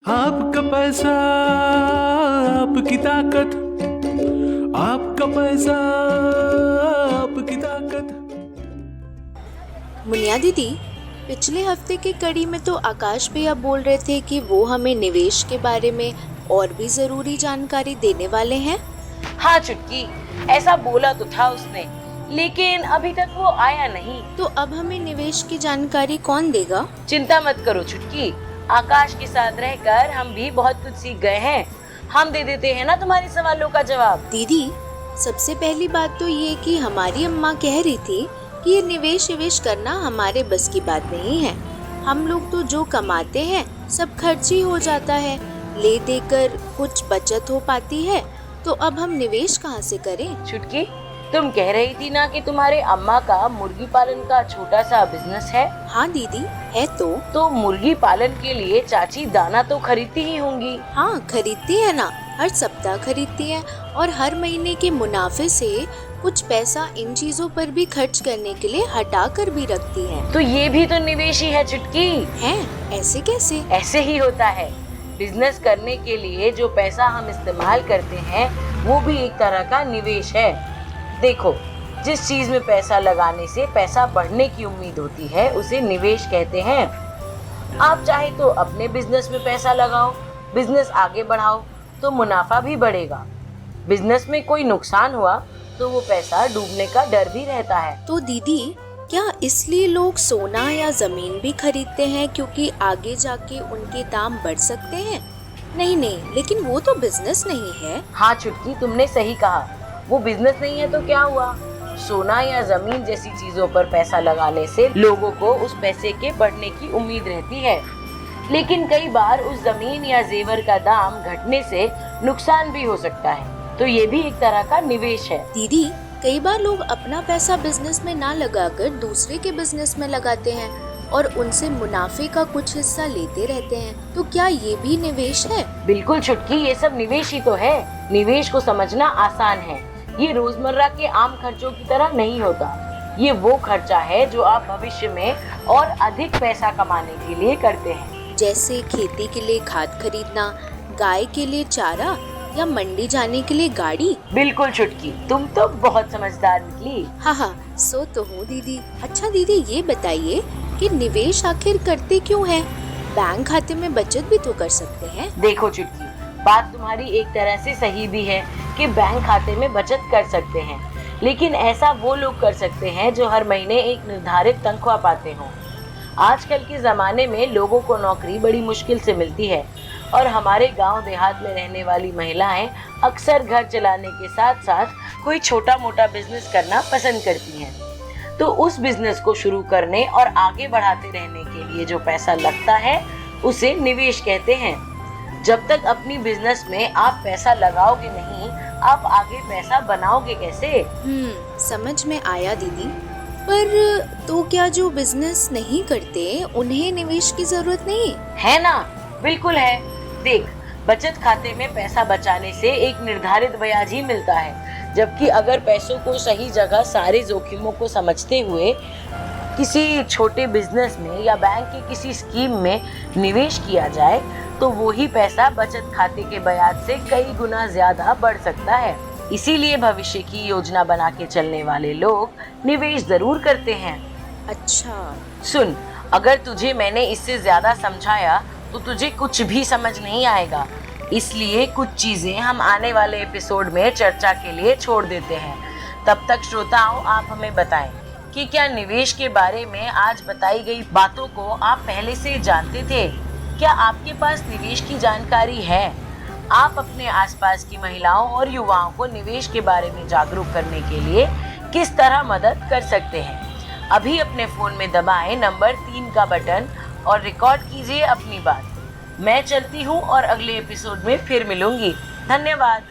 आपका पैसा आपकी ताकत, आपका पैसा आपकी ताकत। मुनिया दीदी, पिछले हफ्ते की कड़ी में तो आकाश भैया बोल रहे थे कि वो हमें निवेश के बारे में और भी जरूरी जानकारी देने वाले हैं। हाँ चुटकी, ऐसा बोला तो था उसने, लेकिन अभी तक वो आया नहीं। तो अब हमें निवेश की जानकारी कौन देगा? चिंता मत करो चुटकी, आकाश के साथ रहकर हम भी बहुत कुछ सीख गए हैं। हम दे देते हैं ना तुम्हारे सवालों का जवाब। दीदी, सबसे पहली बात तो ये कि हमारी अम्मा कह रही थी कि ये निवेश करना हमारे बस की बात नहीं है। हम लोग तो जो कमाते हैं सब खर्च ही हो जाता है, ले देकर कुछ बचत हो पाती है, तो अब हम निवेश कहाँ से करें? चुटकी, तुम कह रही थी ना कि तुम्हारे अम्मा का मुर्गी पालन का छोटा सा बिजनेस है। हाँ दीदी, है तो मुर्गी पालन के लिए चाची दाना तो खरीदती ही होंगी। हाँ, खरीदती है ना, हर सप्ताह खरीदती है और हर महीने के मुनाफे से कुछ पैसा इन चीजों पर भी खर्च करने के लिए हटा कर भी रखती है। तो ये भी तो निवेश ही है चुटकी। है? ऐसे कैसे? ऐसे ही होता है। बिजनेस करने के लिए जो पैसा हम इस्तेमाल करते हैं वो भी एक तरह का निवेश है। देखो, जिस चीज में पैसा लगाने से पैसा बढ़ने की उम्मीद होती है उसे निवेश कहते हैं। आप चाहे तो अपने बिजनेस में पैसा लगाओ, बिजनेस आगे बढ़ाओ तो मुनाफा भी बढ़ेगा। बिजनेस में कोई नुकसान हुआ तो वो पैसा डूबने का डर भी रहता है। तो दीदी, क्या इसलिए लोग सोना या जमीन भी खरीदते हैं क्योंकि आगे जाके उनके दाम बढ़ सकते हैं? नहीं, लेकिन वो तो बिजनेस नहीं है। हाँ चुटकी, तुमने सही कहा, वो बिजनेस नहीं है तो क्या हुआ। सोना या जमीन जैसी चीजों पर पैसा लगाने से लोगों को उस पैसे के बढ़ने की उम्मीद रहती है, लेकिन कई बार उस जमीन या जेवर का दाम घटने से नुकसान भी हो सकता है, तो ये भी एक तरह का निवेश है। दीदी, कई बार लोग अपना पैसा बिजनेस में ना लगाकर दूसरे के बिजनेस में लगाते हैं और उनसे मुनाफे का कुछ हिस्सा लेते रहते हैं, तो क्या ये भी निवेश है? बिल्कुल चुटकी, ये सब निवेश ही तो है। निवेश को समझना आसान है, ये रोजमर्रा के आम खर्चों की तरह नहीं होता। ये वो खर्चा है जो आप भविष्य में और अधिक पैसा कमाने के लिए करते हैं। जैसे खेती के लिए खाद खरीदना, गाय के लिए चारा या मंडी जाने के लिए गाड़ी। बिल्कुल चुटकी, तुम तो बहुत समझदार निकली। हाँ, सो तो हूँ दीदी। अच्छा दीदी, ये बताइए कि निवेश आखिर करते क्यों हैं? बैंक खाते में बचत भी तो कर सकते हैं। देखो चुटकी, बात तुम्हारी एक तरह से सही भी है कि बैंक खाते में बचत कर सकते हैं, लेकिन ऐसा वो लोग कर सकते हैं जो हर महीने एक निर्धारित तनख्वाह पाते हों। आजकल के ज़माने में लोगों को नौकरी बड़ी मुश्किल से मिलती है और हमारे गांव देहात में रहने वाली महिलाएं अक्सर घर चलाने के साथ साथ कोई छोटा मोटा बिजनेस करना पसंद करती हैं। तो उस बिजनेस को शुरू करने और आगे बढ़ाते रहने के लिए जो पैसा लगता है उसे निवेश कहते हैं। जब तक अपनी बिजनेस में आप पैसा लगाओगे नहीं, आप आगे पैसा बनाओगे कैसे? समझ में आया दीदी। पर तो क्या जो बिजनेस नहीं करते उन्हें निवेश की जरूरत नहीं है? ना, बिल्कुल है। देख, बचत खाते में पैसा बचाने से एक निर्धारित ब्याज ही मिलता है, जबकि अगर पैसों को सही जगह सारे जोखिमों को समझते हुए किसी छोटे बिजनेस में या बैंक की किसी स्कीम में निवेश किया जाए तो वो ही पैसा बचत खाते के ब्याज से कई गुना ज्यादा बढ़ सकता है। इसीलिए भविष्य की योजना बना के चलने वाले लोग निवेश जरूर करते हैं। अच्छा, सुन, अगर तुझे मैंने इससे ज्यादा समझाया तो तुझे कुछ भी समझ नहीं आएगा, इसलिए कुछ चीजें हम आने वाले एपिसोड में चर्चा के लिए छोड़ देते हैं। तब तक श्रोताओं, आप हमें बताएं कि क्या निवेश के बारे में आज बताई गई बातों को आप पहले से जानते थे? क्या आपके पास निवेश की जानकारी है? आप अपने आसपास की महिलाओं और युवाओं को निवेश के बारे में जागरूक करने के लिए किस तरह मदद कर सकते हैं? अभी अपने फोन में दबाएं नंबर 3 का बटन और रिकॉर्ड कीजिए अपनी बात। मैं चलती हूँ और अगले एपिसोड में फिर मिलूंगी। धन्यवाद।